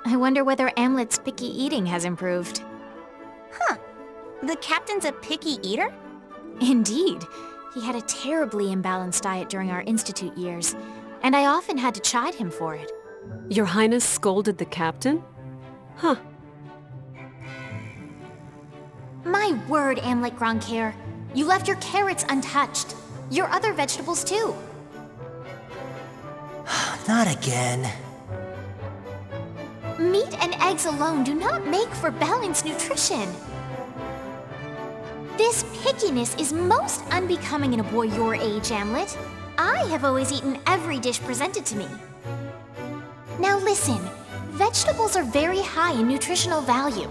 I wonder whether Amlet's picky eating has improved. Huh. The captain's a picky eater? Indeed. He had a terribly imbalanced diet during our institute years, and I often had to chide him for it. Your Highness scolded the captain? Huh. My word, Amlet Grancaire. You left your carrots untouched. Your other vegetables, too. Not again. Meat and eggs alone do not make for balanced nutrition. This pickiness is most unbecoming in a boy your age, Amlet. I have always eaten every dish presented to me. Now listen, vegetables are very high in nutritional value.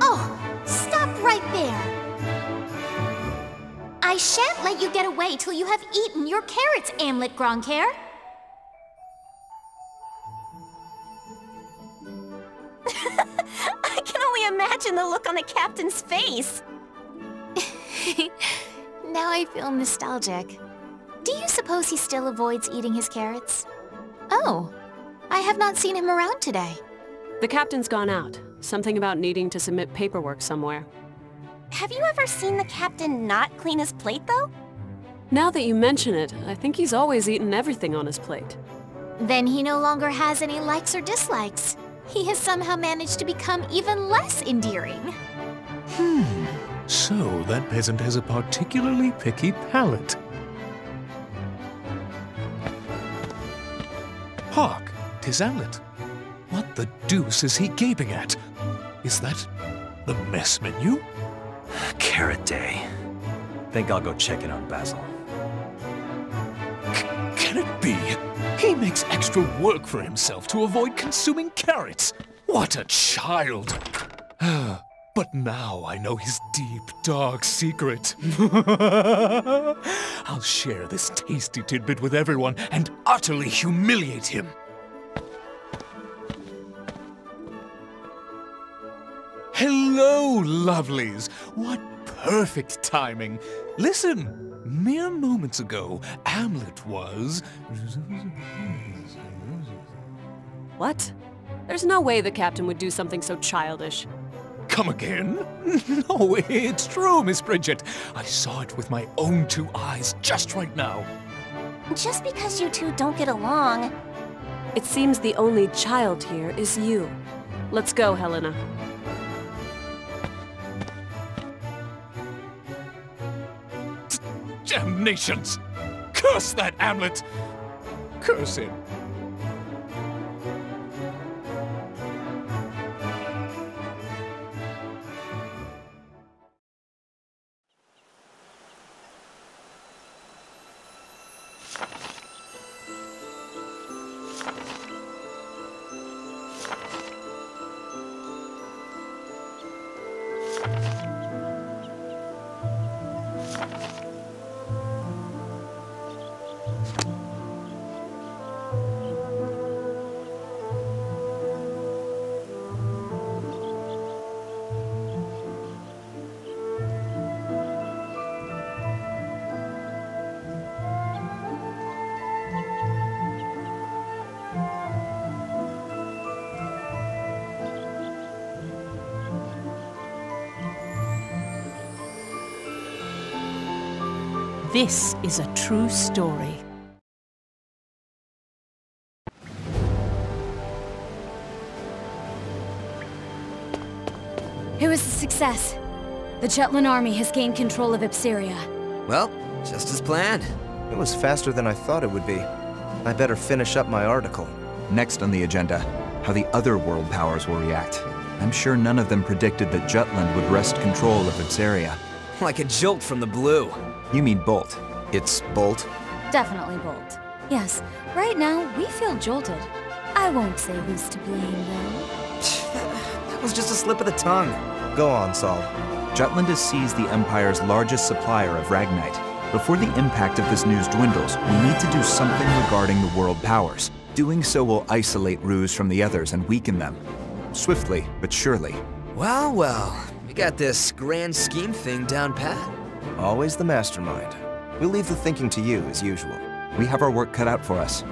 Oh, stop right there. I shan't let you get away till you have eaten your carrots, Amlet Grancaire. I can only imagine the look on the captain's face. Now I feel nostalgic. Do you suppose he still avoids eating his carrots? Oh, I have not seen him around today. The captain's gone out. Something about needing to submit paperwork somewhere. Have you ever seen the captain not clean his plate, though? Now that you mention it, I think he's always eaten everything on his plate. Then he no longer has any likes or dislikes. He has somehow managed to become even less endearing. So that peasant has a particularly picky palate. Hark, 'tis Amlet. What the deuce is he gaping at? Is that the mess menu? Carrot day. Think I'll go check in on Basil. Can it be? He makes extra work for himself to avoid consuming carrots. What a child! But now I know his deep, dark secret. I'll share this tasty tidbit with everyone and utterly humiliate him. Hello, lovelies! What perfect timing! Listen, mere moments ago, Amlet was... What? There's no way the captain would do something so childish. Come again? No, it's true, Miss Bridget. I saw it with my own two eyes just right now. Just because you two don't get along... It seems the only child here is you. Let's go, Helena. Damnations! Curse that Amlet! Curse him! This is a true story. It was a success. The Jutland army has gained control of Ipsiria. Well, just as planned. It was faster than I thought it would be. I better finish up my article. Next on the agenda, how the other world powers will react. I'm sure none of them predicted that Jutland would wrest control of Ipsiria. Like a jolt from the blue. You mean Bolt. It's Bolt? Definitely Bolt. Yes, right now we feel jolted. I won't say who's to blame, though. That was just a slip of the tongue. Go on, Saul. Jutland has seized the Empire's largest supplier of Ragnite. Before the impact of this news dwindles, we need to do something regarding the world powers. Doing so will isolate Ruse from the others and weaken them. Swiftly, but surely. Well, we got this grand scheme thing down pat. Always the mastermind. We'll leave the thinking to you, as usual. We have our work cut out for us.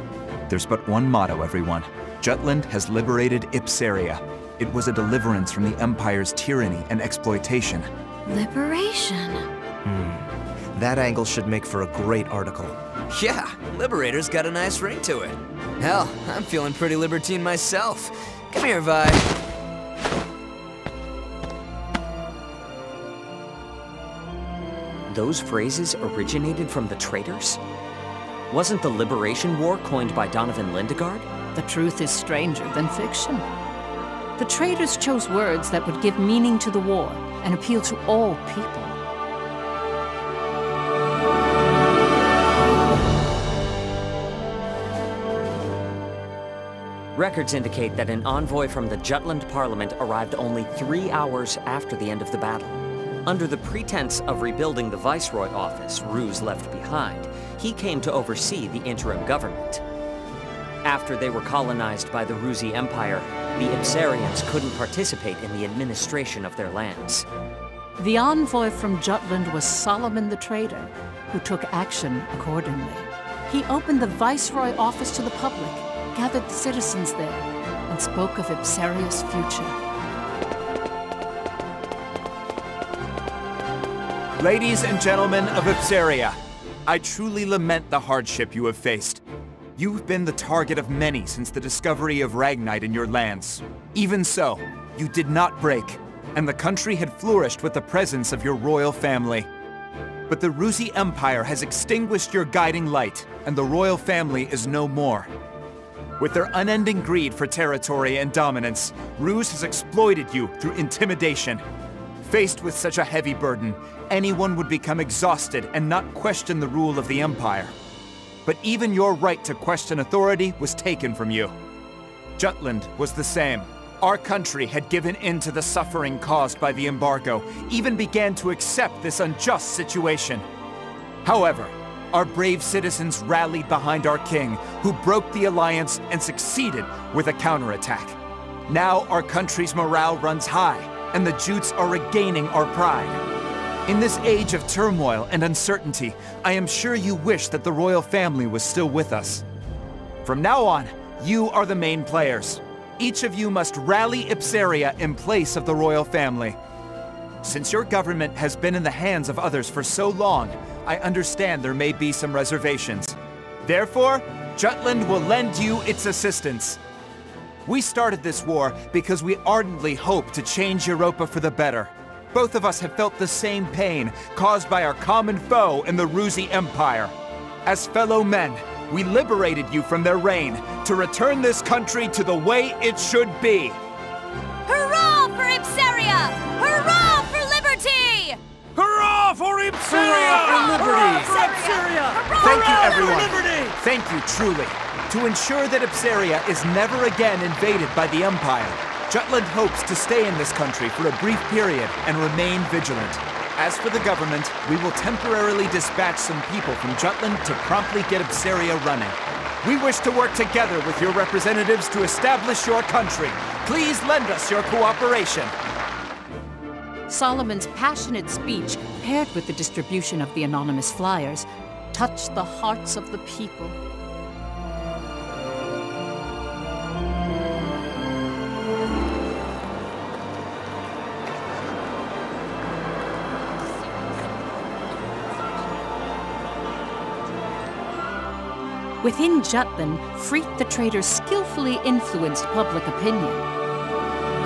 There's but one motto, everyone. Jutland has liberated Ipsaria. It was a deliverance from the Empire's tyranny and exploitation. Liberation. That angle should make for a great article. Yeah, Liberator's got a nice ring to it. Hell, I'm feeling pretty libertine myself. Come here, Vi. Those phrases originated from the traitors? Wasn't the Liberation War coined by Donovan Lindegard? The truth is stranger than fiction. The traitors chose words that would give meaning to the war and appeal to all people. Records indicate that an envoy from the Jutland Parliament arrived only 3 hours after the end of the battle. Under the pretense of rebuilding the Viceroy office Ruse left behind, he came to oversee the interim government. After they were colonized by the Rusi Empire, the Ipsarians couldn't participate in the administration of their lands. The envoy from Jutland was Solomon the Traitor, who took action accordingly. He opened the Viceroy office to the public, gathered the citizens there, and spoke of Ipsaria's future. Ladies and gentlemen of Ipsaria, I truly lament the hardship you have faced. You've been the target of many since the discovery of Ragnite in your lands. Even so, you did not break, and the country had flourished with the presence of your royal family. But the Rusi Empire has extinguished your guiding light, and the royal family is no more. With their unending greed for territory and dominance, Ruse has exploited you through intimidation. Faced with such a heavy burden, anyone would become exhausted and not question the rule of the Empire. But even your right to question authority was taken from you. Jutland was the same. Our country had given in to the suffering caused by the embargo, even began to accept this unjust situation. However, our brave citizens rallied behind our king, who broke the alliance and succeeded with a counterattack. Now our country's morale runs high, and the Jutes are regaining our pride. In this age of turmoil and uncertainty, I am sure you wish that the royal family was still with us. From now on, you are the main players. Each of you must rally Ipsaria in place of the royal family. Since your government has been in the hands of others for so long, I understand there may be some reservations. Therefore, Jutland will lend you its assistance. We started this war because we ardently hope to change Europa for the better. Both of us have felt the same pain caused by our common foe in the Rusi Empire. As fellow men, we liberated you from their reign to return this country to the way it should be. Hurrah for Ipsaria! Hurrah for liberty! Hurrah for Ipsaria! Hurrah for liberty! For Ipsaria! Thank you, everyone. For liberty! Thank you, truly. To ensure that Ipsaria is never again invaded by the Empire, Jutland hopes to stay in this country for a brief period and remain vigilant. As for the government, we will temporarily dispatch some people from Jutland to promptly get Ipsaria running. We wish to work together with your representatives to establish your country. Please lend us your cooperation. Solomon's passionate speech, paired with the distribution of the anonymous flyers, touched the hearts of the people. Within Jutland, Freet the Traitor skillfully influenced public opinion,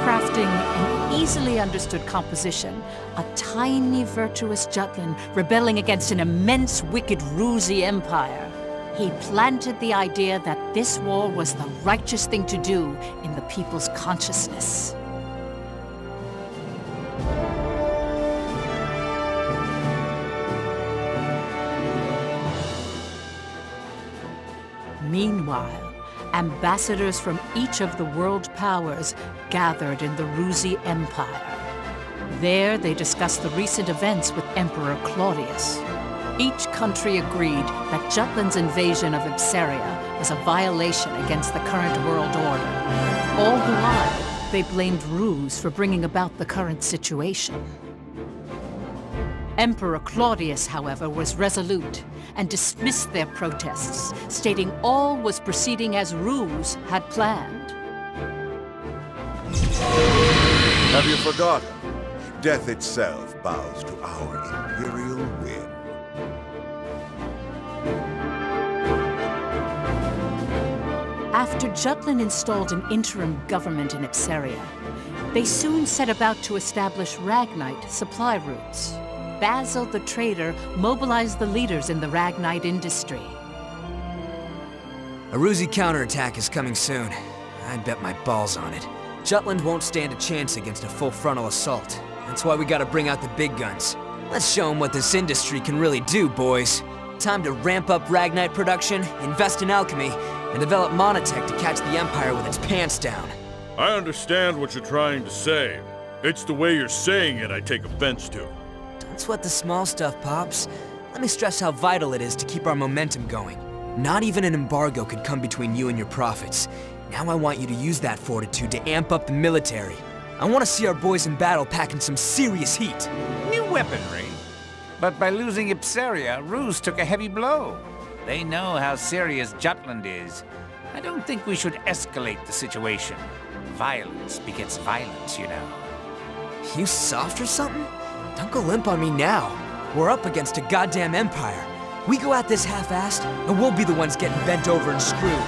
crafting an easily understood composition, a tiny virtuous Jutland rebelling against an immense wicked Rusi Empire. He planted the idea that this war was the righteous thing to do in the people's consciousness. Meanwhile, ambassadors from each of the world powers gathered in the Rusi Empire. There, they discussed the recent events with Emperor Claudius. Each country agreed that Jutland's invasion of Ipsaria was a violation against the current world order. All the while, they blamed Ruse for bringing about the current situation. Emperor Claudius, however, was resolute and dismissed their protests, stating all was proceeding as Ruse had planned. Have you forgotten? Death itself bows to our imperial whim. After Jutland installed an interim government in Ipsaria, they soon set about to establish Ragnite supply routes. Basil the trader mobilized the leaders in the Ragnite industry. A Ruzi counterattack is coming soon. I'd bet my balls on it. Jutland won't stand a chance against a full frontal assault. That's why we gotta bring out the big guns. Let's show them what this industry can really do, boys. Time to ramp up Ragnite production, invest in alchemy, and develop monotech to catch the Empire with its pants down. I understand what you're trying to say. It's the way you're saying it I take offense to. Don't sweat the small stuff, Pops. Let me stress how vital it is to keep our momentum going. Not even an embargo could come between you and your profits. Now I want you to use that fortitude to amp up the military. I want to see our boys in battle packing some serious heat. New weaponry. But by losing Ipsaria, Ruse took a heavy blow. They know how serious Jutland is. I don't think we should escalate the situation. Violence begets violence, you know. You soft or something? Don't go limp on me now. We're up against a goddamn empire. We go at this half-assed, and we'll be the ones getting bent over and screwed.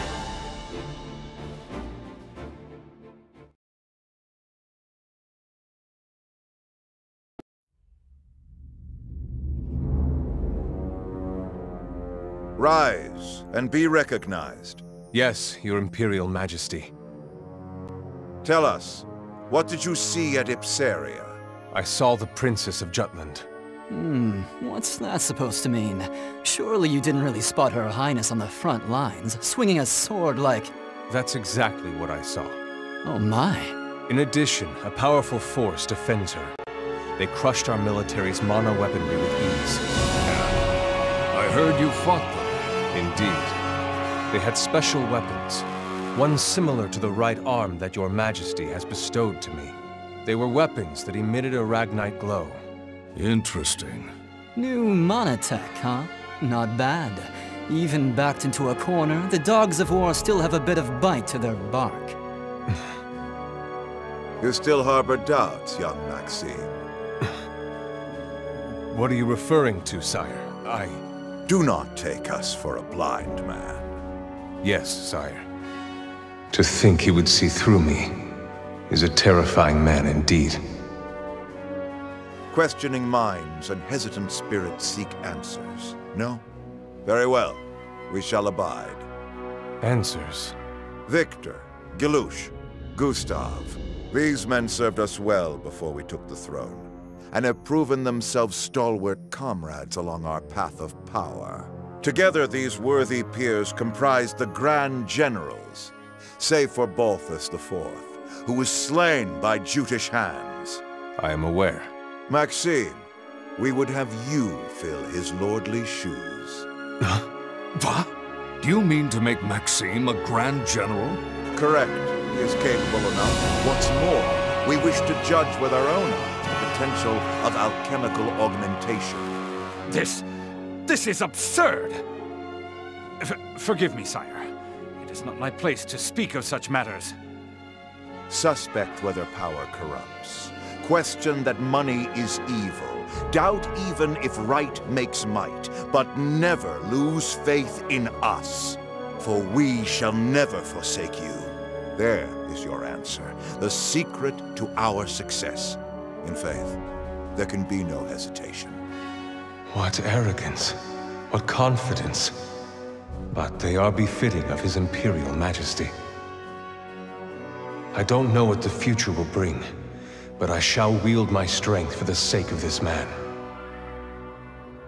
Rise and be recognized. Yes, Your Imperial Majesty. Tell us, what did you see at Ipsaria? I saw the Princess of Jutland. What's that supposed to mean? Surely you didn't really spot Her Highness on the front lines, swinging a sword like... That's exactly what I saw. Oh my. In addition, a powerful force defends her. They crushed our military's mono-weaponry with ease. I heard you fought them. Indeed. They had special weapons, one similar to the right arm that Your Majesty has bestowed to me. They were weapons that emitted a Ragnite glow. Interesting. New monotech, huh? Not bad. Even backed into a corner, the dogs of war still have a bit of bite to their bark. You still harbor doubts, young Maxime. What are you referring to, sire? Do not take us for a blind man. Yes, sire. To think he would see through me is a terrifying man indeed. Questioning minds and hesitant spirits seek answers. No? Very well. We shall abide. Answers? Victor, Gelouche, Gustav. These men served us well before we took the throne, and have proven themselves stalwart comrades along our path of power. Together, these worthy peers comprise the Grand Generals, save for Balthus IV, who was slain by Jutish hands. I am aware. Maxime, we would have you fill his lordly shoes. What? Do you mean to make Maxime a Grand General? Correct. He is capable enough. What's more, we wish to judge with our own eyes the potential of alchemical augmentation. This is absurd! Forgive me, sire. It is not my place to speak of such matters. Suspect whether power corrupts. Question that money is evil. Doubt even if right makes might. But never lose faith in us. For we shall never forsake you. There is your answer. The secret to our success. In faith, there can be no hesitation. What arrogance. What confidence. But they are befitting of His Imperial Majesty. I don't know what the future will bring, but I shall wield my strength for the sake of this man.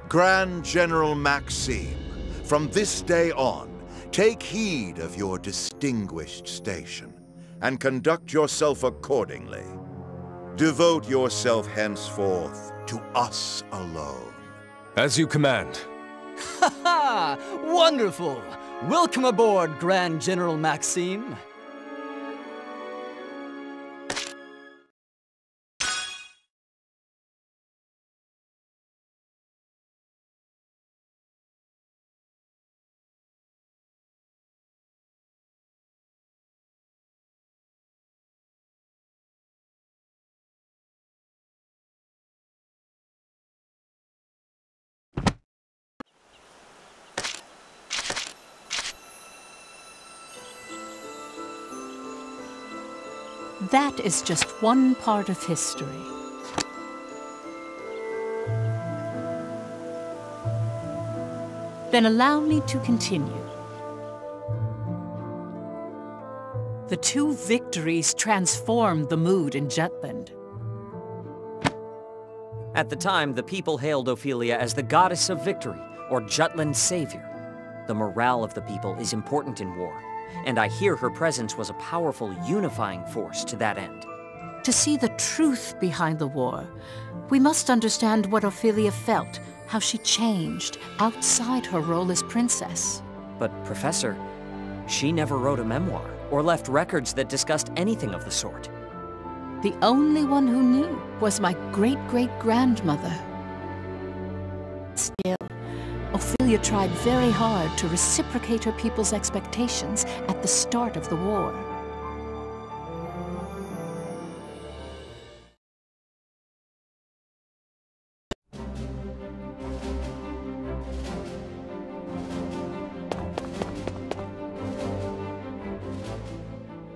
Grand General Maxime, from this day on, take heed of your distinguished station, and conduct yourself accordingly. Devote yourself henceforth to us alone. As you command. Ha ha! Wonderful! Welcome aboard, Grand General Maxime. That is just one part of history. Then allow me to continue. The two victories transformed the mood in Jutland. At the time, the people hailed Ophelia as the goddess of victory, or Jutland's savior. The morale of the people is important in war, and I hear her presence was a powerful unifying force to that end. To see the truth behind the war, we must understand what Ophelia felt, how she changed outside her role as princess. But, Professor, she never wrote a memoir or left records that discussed anything of the sort. The only one who knew was my great-great-grandmother. Still, Ophelia tried very hard to reciprocate her people's expectations at the start of the war.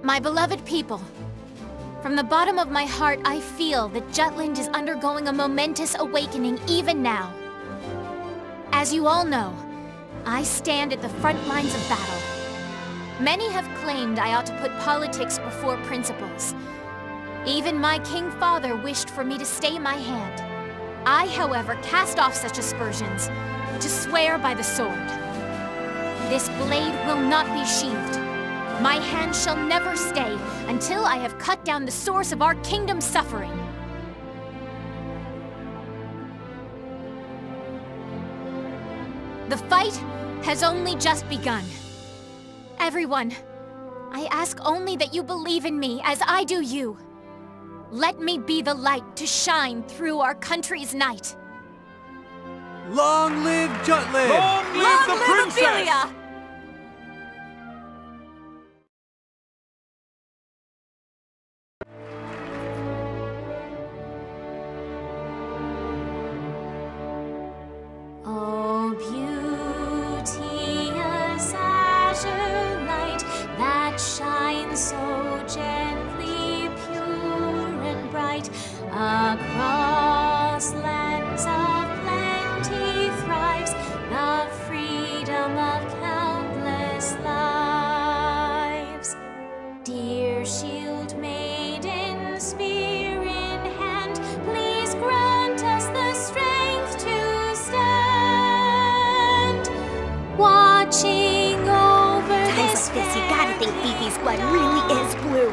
My beloved people, from the bottom of my heart, I feel that Jutland is undergoing a momentous awakening even now. As you all know, I stand at the front lines of battle. Many have claimed I ought to put politics before principles. Even my king father wished for me to stay my hand. I, however, cast off such aspersions, to swear by the sword. This blade will not be sheathed. My hand shall never stay until I have cut down the source of our kingdom's suffering. The fight has only just begun. Everyone, I ask only that you believe in me as I do you. Let me be the light to shine through our country's night. Long live Jutland! Long live the princess! Ophelia! Oh, beauteous azure light that shines so gently, pure and bright, across lands of plenty thrives the freedom of countless lives. Dear shield maiden, spear in hand, please grant us the strength to stand, watching over Times like this, you gotta think Fifi's blood really is blue.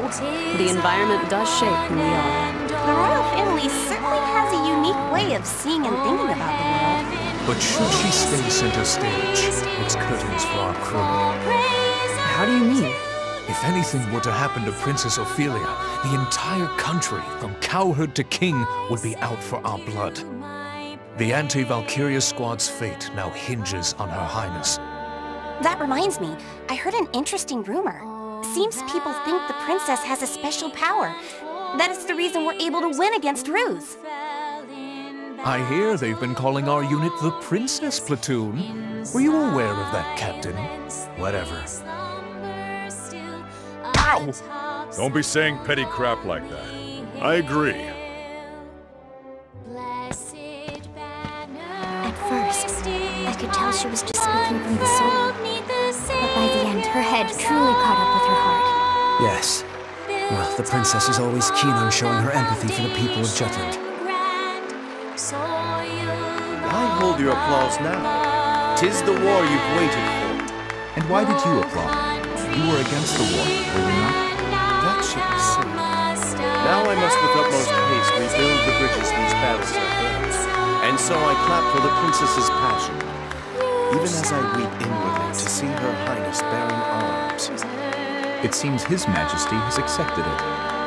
The environment does shape who we are. The royal family certainly has a unique way of seeing and thinking about the world. But should she stay center stage, it's curtains for our crew. How do you mean? If anything were to happen to Princess Ophelia, the entire country, from cowherd to king, would be out for our blood. The anti-Valkyria squad's fate now hinges on Her Highness. That reminds me, I heard an interesting rumor. Seems people think the princess has a special power. That is the reason we're able to win against Ruse. I hear they've been calling our unit the Princess Platoon. Were you aware of that, Captain? Whatever. Ow! Don't be saying petty crap like that. I agree. At first, I could tell she was just speaking from the soul. But by the end, her head truly caught up with her heart. Yes. Well, the princess is always keen on showing her empathy for the people of Jutland. Why hold your applause now? 'Tis the war you've waited for. And why did you applaud? You were against the war, were you not? That should be said. Now I must with utmost haste rebuild the bridges these battles have burned. And so I clap for the princess's passion, even as I weep inwardly to see Her Highness bearing arms. It seems His Majesty has accepted it.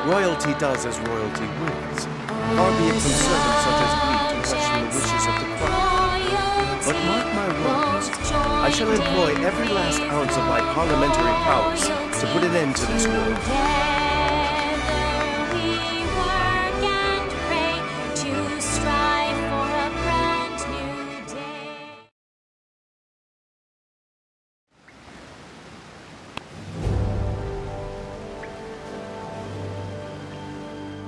Royalty does as royalty wills. Far be it from servants such as we to question the wishes of the crown. But mark my words, I shall employ every last ounce of my parliamentary powers to put an end to this war.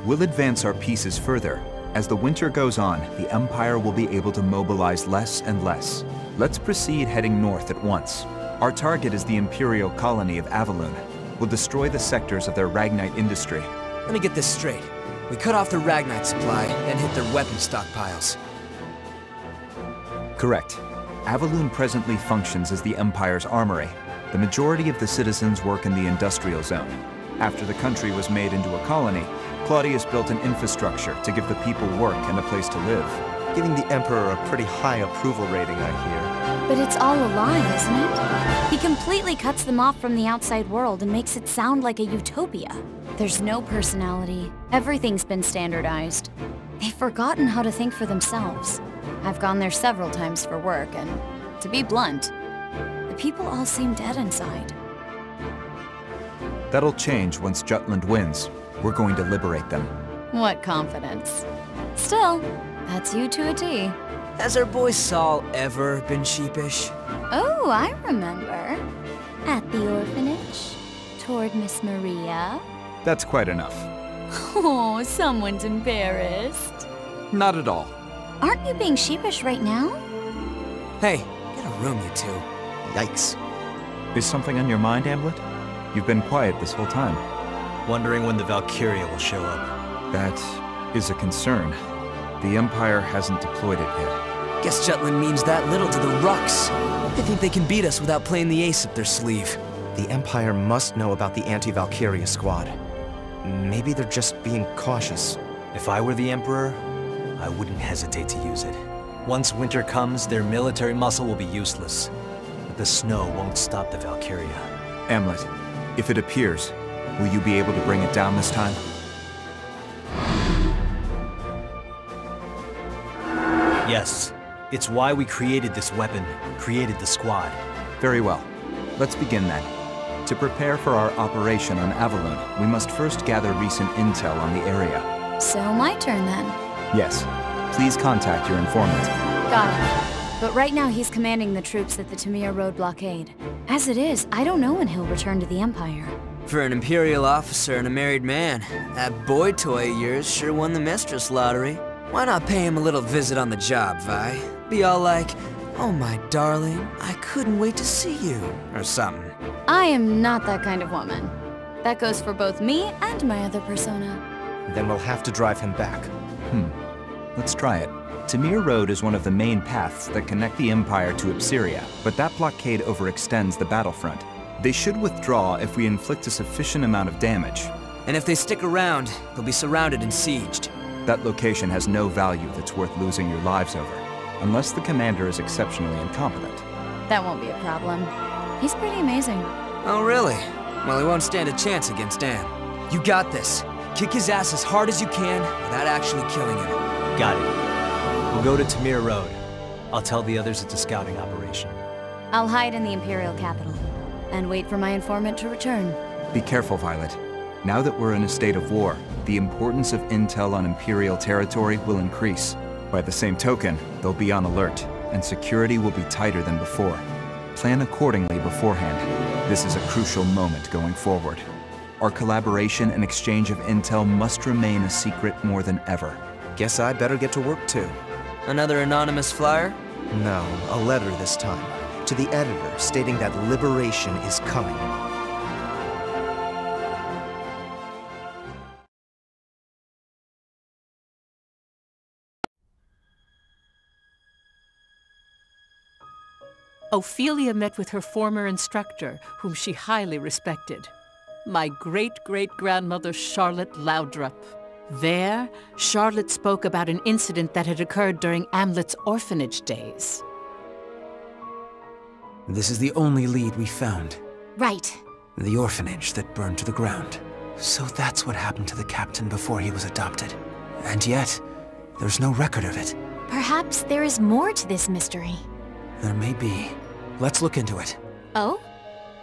We'll advance our pieces further. As the winter goes on, the Empire will be able to mobilize less and less. Let's proceed heading north at once. Our target is the Imperial colony of Avaloon. We'll destroy the sectors of their Ragnite industry. Let me get this straight. We cut off their Ragnite supply, then hit their weapon stockpiles. Correct. Avaloon presently functions as the Empire's armory. The majority of the citizens work in the industrial zone. After the country was made into a colony, Claudius built an infrastructure to give the people work and a place to live. Giving the Emperor a pretty high approval rating, I hear. But it's all a lie, isn't it? He completely cuts them off from the outside world and makes it sound like a utopia. There's no personality. Everything's been standardized. They've forgotten how to think for themselves. I've gone there several times for work, and to be blunt, the people all seem dead inside. That'll change once Jutland wins. We're going to liberate them. What confidence. Still, that's you to a T. Has our boy Saul ever been sheepish? Oh, I remember. At the orphanage, toward Miss Maria. That's quite enough. Oh, someone's embarrassed. Not at all. Aren't you being sheepish right now? Hey, get a room, you two. Yikes. Is something on your mind, Amulet? You've been quiet this whole time. Wondering when the Valkyria will show up. That is a concern. The Empire hasn't deployed it yet. Guess Jutland means that little to the Rucks. They think they can beat us without playing the ace up their sleeve. The Empire must know about the anti-Valkyria squad. Maybe they're just being cautious. If I were the Emperor, I wouldn't hesitate to use it. Once winter comes, their military muscle will be useless. But the snow won't stop the Valkyria. Amulet, if it appears, will you be able to bring it down this time? Yes. It's why we created this weapon, created the squad. Very well. Let's begin then. To prepare for our operation on Avaloon, we must first gather recent intel on the area. So my turn then. Yes. Please contact your informant. Got it. But right now he's commanding the troops at the Tamir Road blockade. As it is, I don't know when he'll return to the Empire. For an Imperial officer and a married man, that boy toy of yours sure won the mistress lottery. Why not pay him a little visit on the job, Vi? Be all like, "Oh my darling, I couldn't wait to see you," or something. I am not that kind of woman. That goes for both me and my other persona. Then we'll have to drive him back. Let's try it. Tamir Road is one of the main paths that connect the Empire to Ipsiria, but that blockade overextends the battlefront. They should withdraw if we inflict a sufficient amount of damage. And if they stick around, they'll be surrounded and sieged. That location has no value that's worth losing your lives over, unless the commander is exceptionally incompetent. That won't be a problem. He's pretty amazing. Oh, really? Well, he won't stand a chance against Dan. You got this. Kick his ass as hard as you can without actually killing him. Got it. We'll go to Tamir Road. I'll tell the others it's a scouting operation. I'll hide in the Imperial capital and wait for my informant to return. Be careful, Violet. Now that we're in a state of war, the importance of intel on Imperial territory will increase. By the same token, they'll be on alert, and security will be tighter than before. Plan accordingly beforehand. This is a crucial moment going forward. Our collaboration and exchange of intel must remain a secret more than ever. Guess I better get to work too. Another anonymous flyer? No, a letter this time. To the editor stating that liberation is coming. Ophelia met with her former instructor, whom she highly respected, my great-great-grandmother Charlotte Loudrup. There, Charlotte spoke about an incident that had occurred during Amlet's orphanage days. This is the only lead we found. Right. The orphanage that burned to the ground. So that's what happened to the captain before he was adopted. And yet, there's no record of it. Perhaps there is more to this mystery. There may be. Let's look into it. Oh?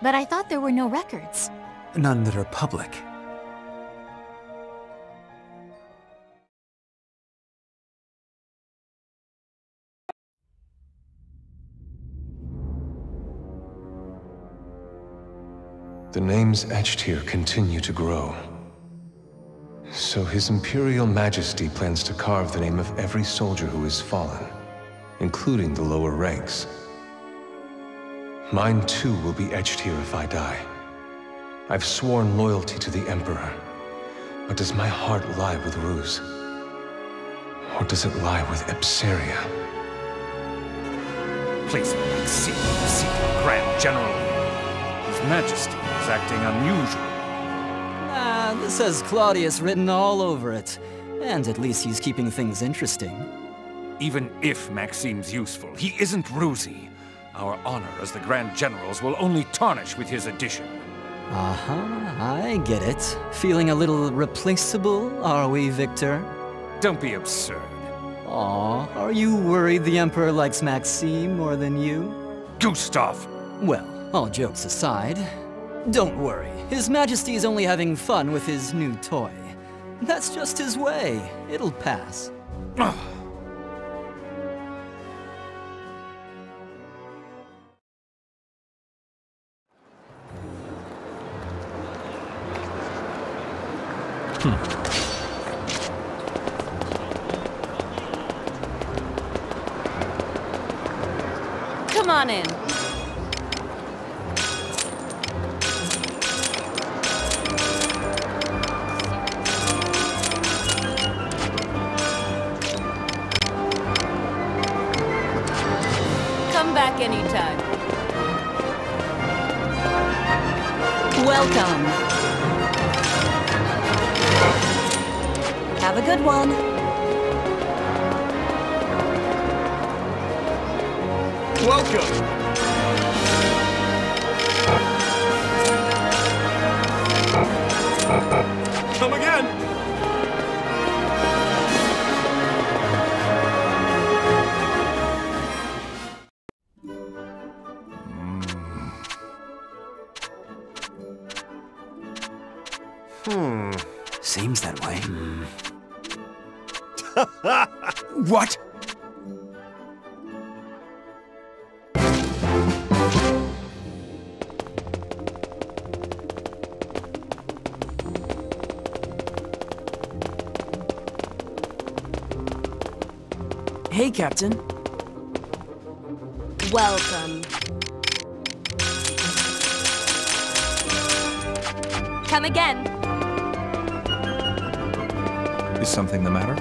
But I thought there were no records. None that are public. The names etched here continue to grow. So His Imperial Majesty plans to carve the name of every soldier who has fallen, including the lower ranks. Mine too will be etched here if I die. I've sworn loyalty to the Emperor, but does my heart lie with Ruse? Or does it lie with Epseria? Please, Maxime, the secret Grand General. His Majesty is acting unusual. Ah, this has Claudius written all over it. And at least he's keeping things interesting. Even if Maxime's useful, he isn't Rusey. Our honor as the Grand Generals will only tarnish with his addition. I get it. Feeling a little replaceable, are we, Victor? Don't be absurd. Aw, are you worried the Emperor likes Maxime more than you? Gustav! Well, all jokes aside, don't worry. His Majesty is only having fun with his new toy. That's just his way. It'll pass. Come on in. Come back anytime. Welcome. Have a good one. Welcome! Come again! Seems that way. What? Hey, Captain. Welcome. Come again. Is something the matter?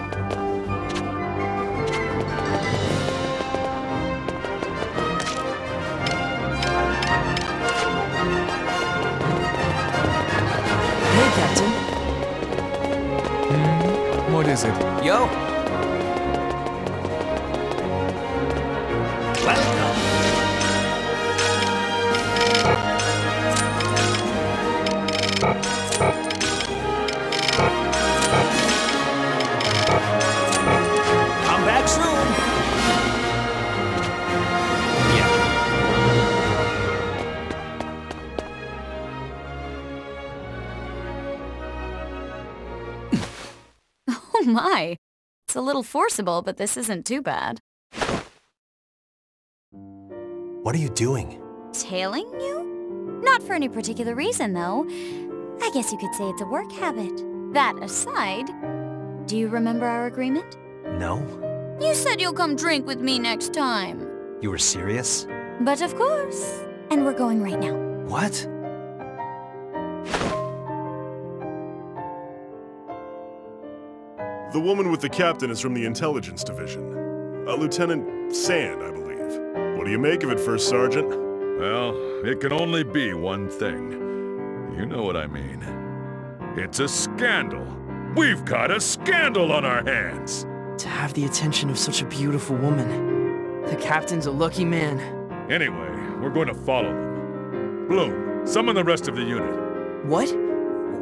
Hey, Captain. What is it? Yo! Come back soon! Oh my. It's a little forcible, but this isn't too bad. What are you doing? Tailing you? Not for any particular reason, though. I guess you could say it's a work habit. That aside, do you remember our agreement? No? You said you'll come drink with me next time. You were serious? But of course. And we're going right now. What? The woman with the captain is from the intelligence division. Lieutenant Sand, I believe. What do you make of it, First Sergeant? Well, it can only be one thing. You know what I mean. It's a scandal. We've got a scandal on our hands. To have the attention of such a beautiful woman. The captain's a lucky man. Anyway, we're going to follow them. Bloom, summon the rest of the unit. What?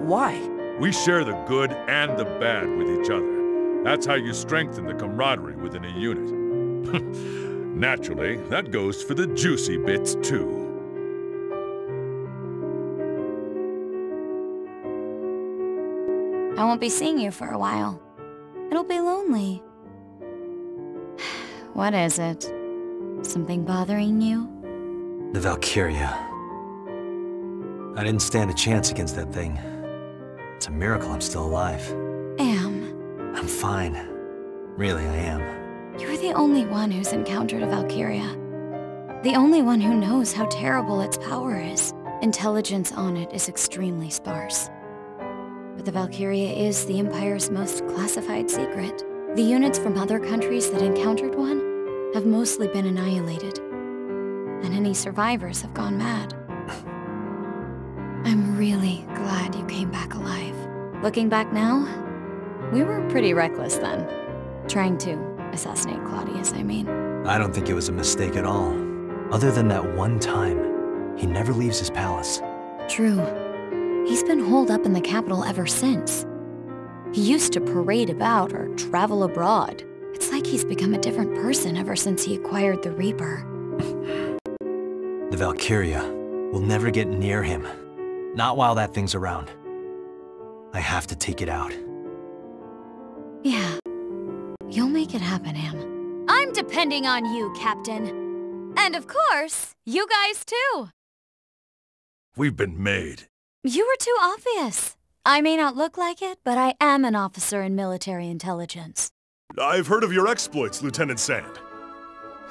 Why? We share the good and the bad with each other. That's how you strengthen the camaraderie within a unit. Naturally, that goes for the juicy bits, too. I won't be seeing you for a while. It'll be lonely. What is it? Something bothering you? The Valkyria. I didn't stand a chance against that thing. It's a miracle I'm still alive. fine. Really, I am. You're the only one who's encountered a Valkyria. The only one who knows how terrible its power is. Intelligence on it is extremely sparse. But the Valkyria is the Empire's most classified secret. The units from other countries that encountered one have mostly been annihilated. And any survivors have gone mad. I'm really glad you came back alive. Looking back now, we were pretty reckless then. Trying to assassinate Claudius, I mean. I don't think it was a mistake at all. Other than that one time, he never leaves his palace. True. He's been holed up in the capital ever since. He used to parade about or travel abroad. It's like he's become a different person ever since he acquired the Reaper. The Valkyria will never get near him. Not while that thing's around. I have to take it out. Yeah. You'll make it happen, Am. I'm depending on you, Captain. And of course, you guys too. We've been made. You were too obvious. I may not look like it, but I am an officer in military intelligence. I've heard of your exploits, Lieutenant Sand.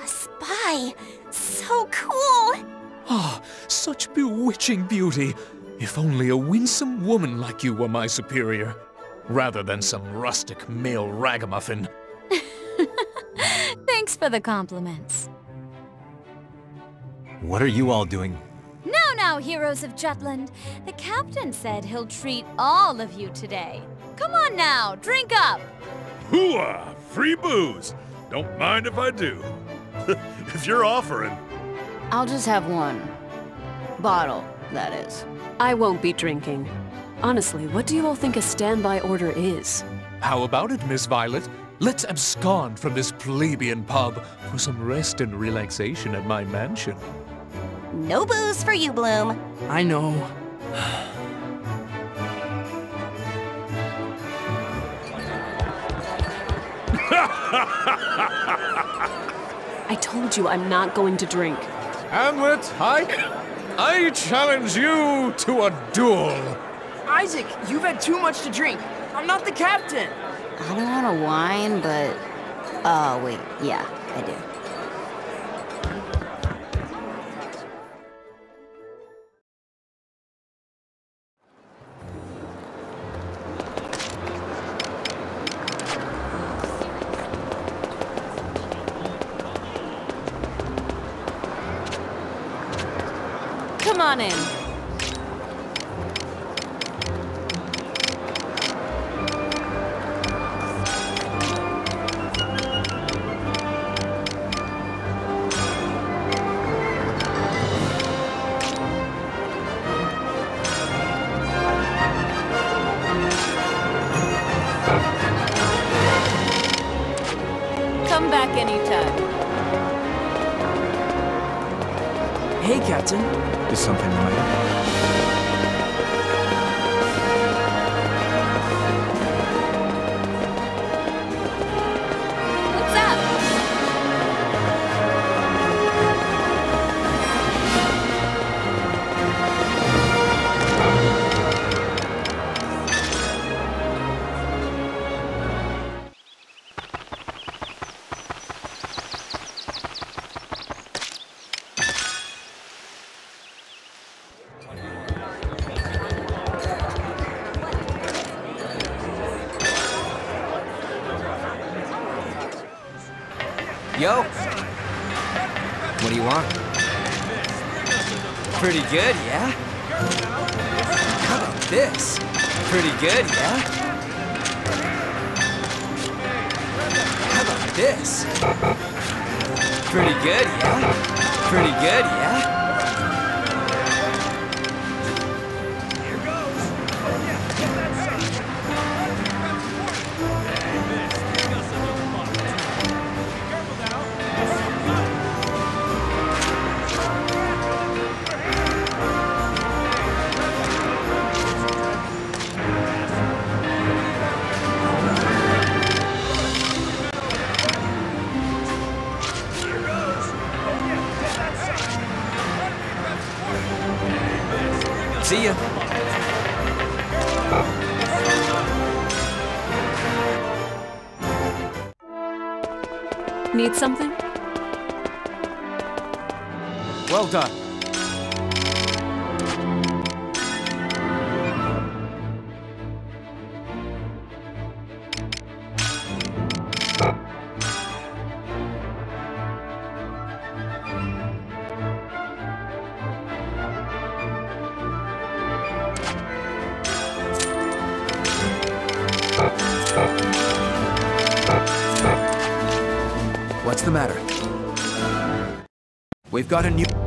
A spy! So cool! Ah, such bewitching beauty. If only a winsome woman like you were my superior, rather than some rustic male ragamuffin. Thanks for the compliments. What are you all doing? Now, heroes of Jutland, the captain said he'll treat all of you today. Come on now, drink up! Hooah! Free booze! Don't mind if I do. If you're offering. I'll just have one. Bottle, that is. I won't be drinking. Honestly, what do you all think a standby order is? How about it, Miss Violet? Let's abscond from this plebeian pub for some rest and relaxation at my mansion. No booze for you, Bloom. I know. I told you I'm not going to drink. Hamlet, I challenge you to a duel. Isaac, you've had too much to drink. I'm not the captain. I don't want to whine, but... Oh, wait, yeah, I do. Come on in. Come back anytime. Hey, Captain. Is something the matter? Yo! What do you want? Pretty good, yeah? How about this? Pretty good, yeah? How about this? Pretty good, yeah? Pretty good, yeah? See ya. Need something? Well done. What's the matter? We've got a new...